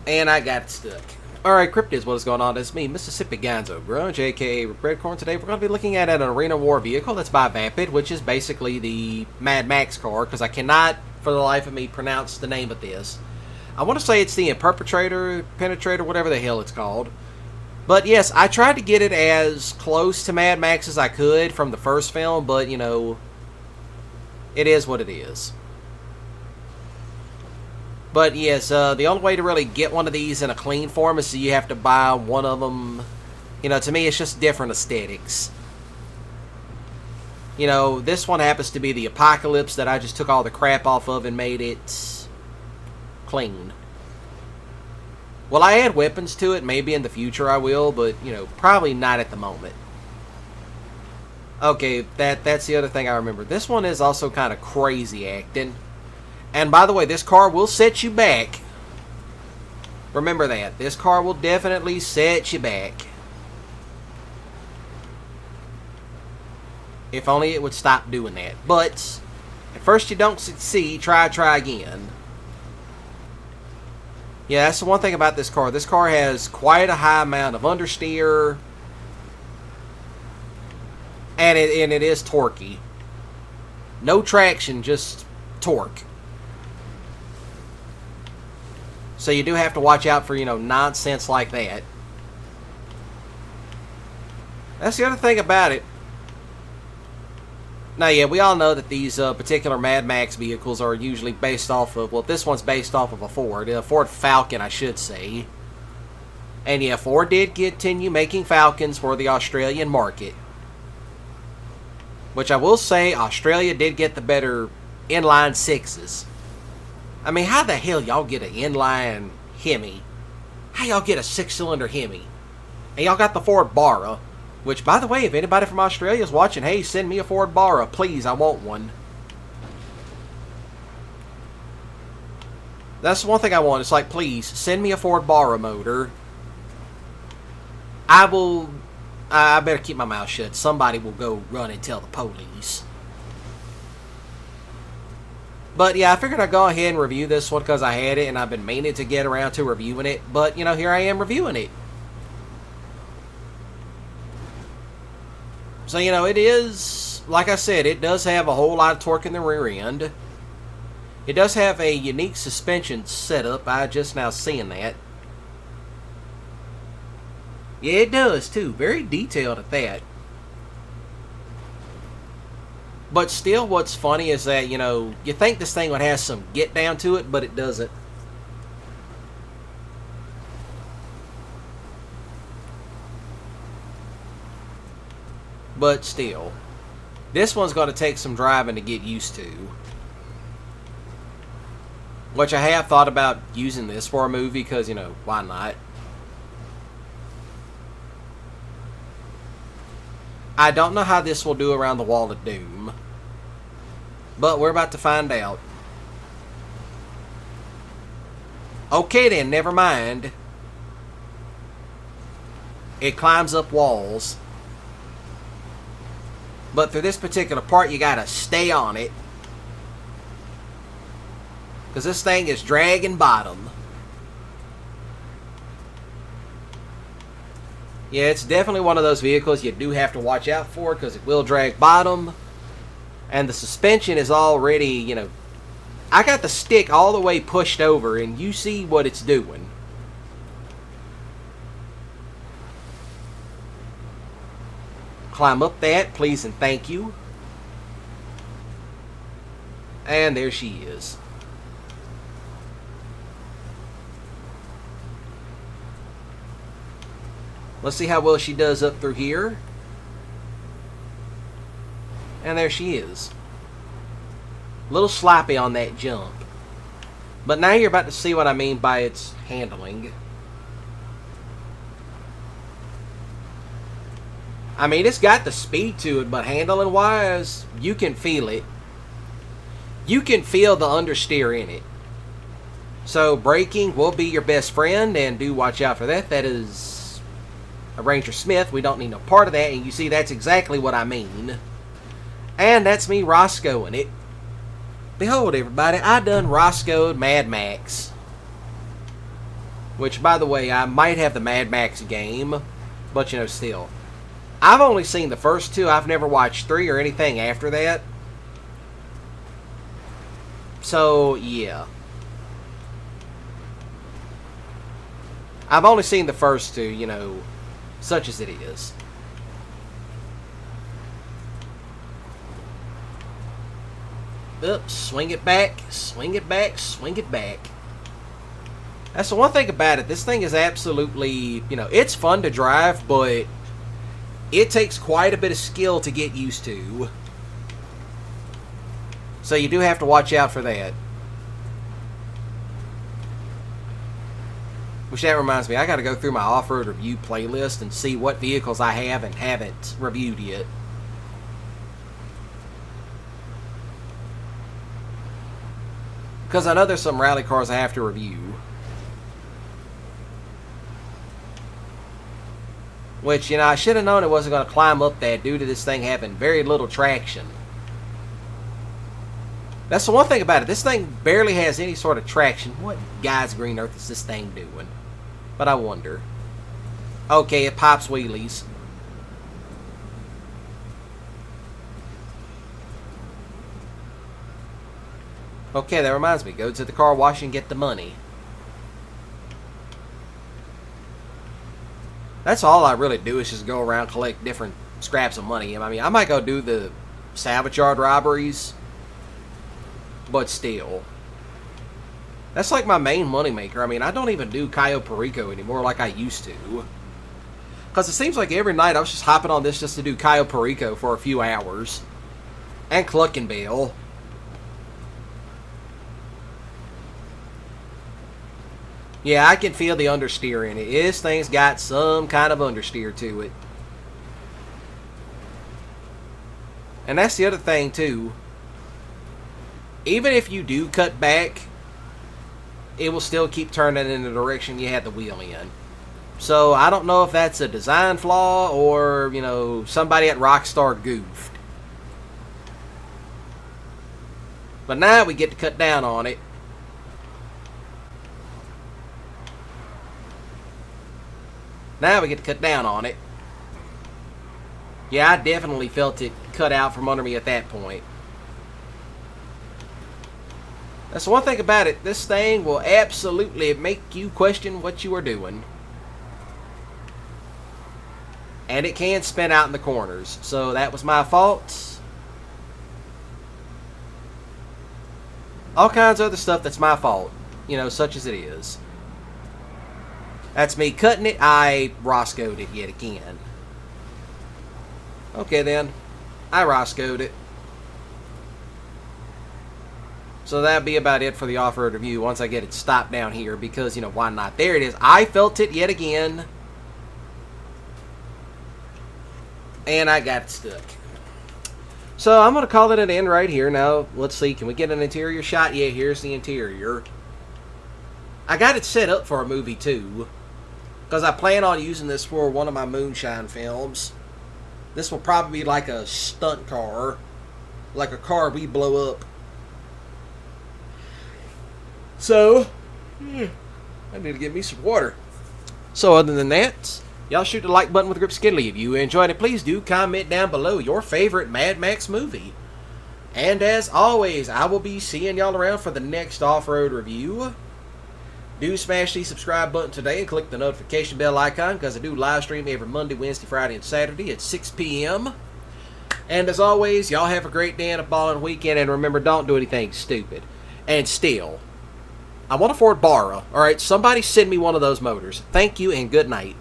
And I got it stuck. Alright, Cryptids, what is going on? It's me, Mississippi Gonzo Grunge, aka Breadcorn. Today we're going to be looking at an Arena War vehicle that's by Vapid, which is basically the Mad Max car, because I cannot, for the life of me, pronounce the name of this. I want to say it's the Penetrator, whatever the hell it's called. But yes, I tried to get it as close to Mad Max as I could from the first film, but, you know, it is what it is. But yes, the only way to really get one of these in a clean form is you have to buy one of them. You know, to me, it's just different aesthetics. You know, this one happens to be the Apocalypse that I just took all the crap off of and made it clean. Will I add weapons to it? Maybe in the future I will, but, you know, probably not at the moment. Okay, that's the other thing I remember. This one is also kind of crazy acting. And by the way, this car will set you back. Remember that. This car will definitely set you back. If only it would stop doing that. But, at first you don't succeed, try again. Yeah, that's the one thing about this car. This car has quite a high amount of understeer. And it is torquey. No traction, just torque. So you do have to watch out for, you know, nonsense like that. That's the other thing about it. Now, yeah, we all know that these particular Mad Max vehicles are usually based off of, well, this one's based off of a Ford Falcon, I should say. And yeah, Ford did continue making Falcons for the Australian market. Which I will say, Australia did get the better inline sixes. I mean, how the hell y'all get an inline Hemi? How y'all get a 6-cylinder Hemi? And y'all got the Ford Barra. Which, by the way, if anybody from Australia is watching, hey, send me a Ford Barra. Please, I want one. That's one thing I want. It's like, please, send me a Ford Barra motor. I better keep my mouth shut. Somebody will go run and tell the police. But yeah, I figured I'd go ahead and review this one because I had it and I've been meaning to get around to reviewing it. But, you know, here I am reviewing it. So, you know, it is, like I said, it does have a whole lot of torque in the rear end. It does have a unique suspension setup. I just now seeing that. Yeah, it does too. Very detailed at that. But still, what's funny is that, you know, you think this thing would have some get down to it, but it doesn't. But still, this one's going to take some driving to get used to. Which I have thought about using this for a movie, because, you know, why not? I don't know how this will do around the Wall of Doom. But we're about to find out. Okay then, never mind. It climbs up walls. But for this particular part, you gotta stay on it. Because this thing is dragging bottom. Yeah, it's definitely one of those vehicles you do have to watch out for, because it will drag bottom. And the suspension is already, you know, I got the stick all the way pushed over, and you see what it's doing. Climb up that, please and thank you. And there she is. Let's see how well she does up through here. And there she is. A little sloppy on that jump. But now you're about to see what I mean by its handling. I mean, it's got the speed to it, but handling wise, you can feel it. You can feel the understeer in it. So braking will be your best friend, and do watch out for that. That is a Ranger Smith. We don't need no part of that, and you see that's exactly what I mean. And that's me Roscoeing it. Behold, everybody, I done Roscoed Mad Max. Which, by the way, I might have the Mad Max game, but, you know, still. I've only seen the first two. I've never watched 3 or anything after that. So, yeah. I've only seen the first 2, you know, such as it is. Oops, swing it back, swing it back, swing it back. That's the one thing about it. This thing is absolutely, you know, it's fun to drive, but it takes quite a bit of skill to get used to. So you do have to watch out for that. Which that reminds me, I got to go through my off-road review playlist and see what vehicles I have and haven't reviewed yet. Because I know there's some rally cars I have to review. Which, you know, I should have known it wasn't going to climb up that due to this thing having very little traction. That's the one thing about it. This thing barely has any sort of traction. What God's green earth is this thing doing? But I wonder. Okay, it pops wheelies. Okay, that reminds me. Go to the car wash and get the money. That's all I really do is just go around collect different scraps of money. I mean, I might go do the salvage yard robberies, but still. That's like my main moneymaker. I mean, I don't even do Cayo Perico anymore like I used to. Because it seems like every night I was just hopping on this just to do Cayo Perico for a few hours. And Cluckenbell. Yeah, I can feel the understeer in it. This thing's got some kind of understeer to it. And that's the other thing, too. Even if you do cut back, it will still keep turning in the direction you had the wheel in. So, I don't know if that's a design flaw or, you know, somebody at Rockstar goofed. But now we get to cut down on it. Now we get to cut down on it. Yeah, I definitely felt it cut out from under me at that point. That's the one thing about it. This thing will absolutely make you question what you are doing. And it can spin out in the corners. So that was my fault. All kinds of other stuff that's my fault. You know, such as it is. That's me cutting it. I Roscoe'd it yet again. Okay then. I Roscoe'd it. So that'd be about it for the off-road review once I get it stopped down here. Because, you know, why not? There it is. I felt it yet again. And I got it stuck. So I'm going to call it an end right here. Now, let's see. Can we get an interior shot? Yeah, here's the interior. I got it set up for a movie too. Because I plan on using this for one of my moonshine films. This will probably be like a stunt car. Like a car we blow up. So, I need to get me some water. So other than that, y'all shoot the like button with Grip Skidly. If you enjoyed it, please do comment down below your favorite Mad Max movie. And as always, I will be seeing y'all around for the next off-road review. Do smash the subscribe button today and click the notification bell icon because I do live stream every Monday, Wednesday, Friday, and Saturday at 6 p.m. And as always, y'all have a great day and a ballin' weekend. And remember, don't do anything stupid. And still, I want a Ford Barra. Alright, somebody send me one of those motors. Thank you and good night.